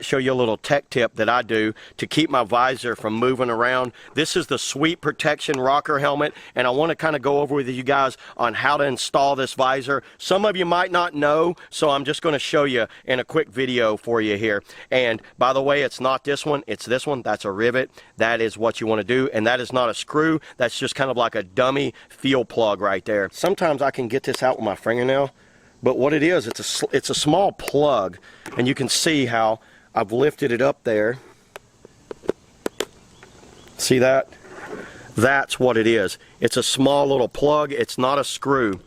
Show you a little tech tip that I do to keep my visor from moving around. This is the Sweet Protection rocker helmet, and I want to kind of go over with you guys on how to install this visor. Some of you might not know, so I'm just going to show you in a quick video for you here. And by the way, it's not this one, it's this one. That's a rivet. That is what you want to do, and that is not a screw. That's just kind of like a dummy fuel plug right there. Sometimes I can get this out with my fingernail, but what it is, it's a small plug, and you can see how I've lifted it up there. See that? That's what it is. It's a small little plug. It's not a screw.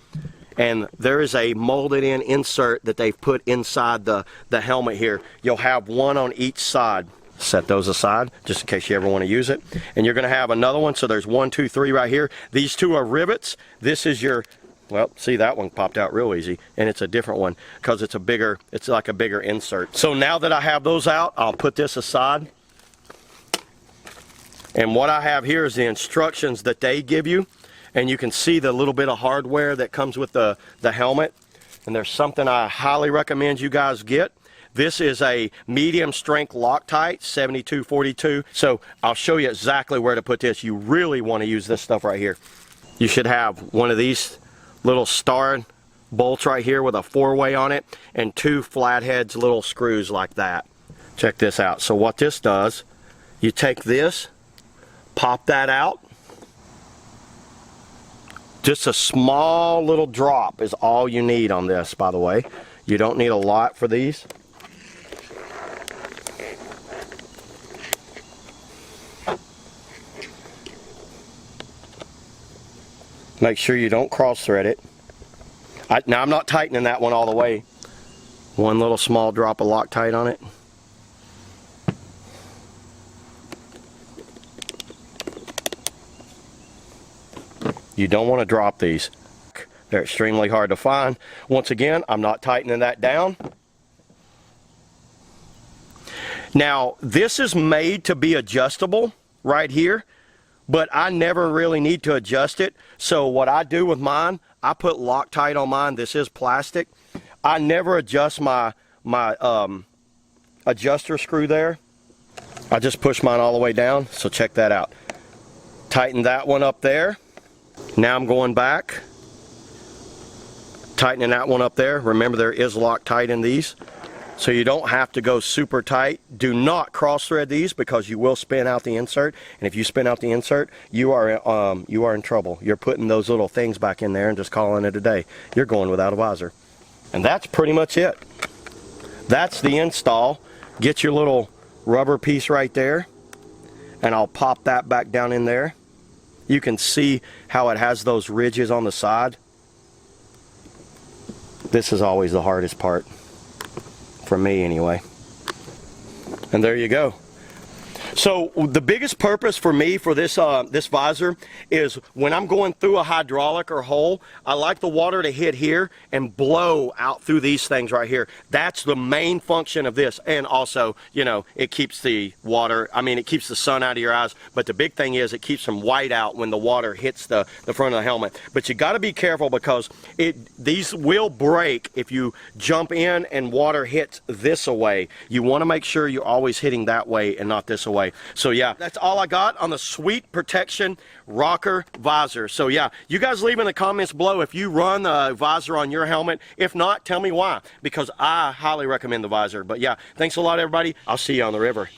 And there is a molded in insert that they've put inside the helmet here. You'll have one on each side. Set those aside just in case you ever want to use it. And you're going to have another one. So there's 1, 2, 3 right here. These two are rivets. This is your, well, see, that one popped out real easy, and it's a different one because it's like a bigger insert. So now that I have those out, I'll put this aside. And what I have here is the instructions that they give you, and you can see the little bit of hardware that comes with the helmet. And there's something I highly recommend you guys get. This is a medium strength Loctite, 7242. So I'll show you exactly where to put this. You really want to use this stuff right here. You should have one of these little star bolts right here with a 4-way on it, and 2 flatheads little screws like that. Check this out. So what this does, you take this, pop that out. Just a small little drop is all you need on this, by the way. You don't need a lot for these. Make sure you don't cross thread it. Now I'm not tightening that one all the way. One little small drop of Loctite on it. You don't want to drop these. They're extremely hard to find. Once again, I'm not tightening that down. Now, this is made to be adjustable right here, but I never really need to adjust it. So what I do with mine, I put Loctite on mine. This is plastic. I never adjust my adjuster screw there. I just push mine all the way down. So check that out. Tighten that one up there. Now I'm going back, tightening that one up there. Remember, there is Loctite in these, so you don't have to go super tight. Do not cross thread these because you will spin out the insert, and if you spin out the insert, you are in trouble. You're putting those little things back in there and just calling it a day. You're going without a visor. And that's pretty much it. That's the install. Get your little rubber piece right there, and I'll pop that back down in there. You can see how it has those ridges on the side. This is always the hardest part, for me anyway. And there you go. So the biggest purpose for me for this this visor is when I'm going through a hydraulic or hole, I like the water to hit here and blow out through these things right here. That's the main function of this. And also, you know, it keeps the water, it keeps the sun out of your eyes, but the big thing is it keeps them white out when the water hits the front of the helmet. But you got to be careful because these will break if you jump in and water hits this away. You want to make sure you're always hitting that way and not this away. So yeah, that's all I got on the Sweet Protection rocker visor. So yeah, you guys leave in the comments below if you run the visor on your helmet. If not, tell me why, because I highly recommend the visor. But yeah, thanks a lot, everybody. I'll see you on the river.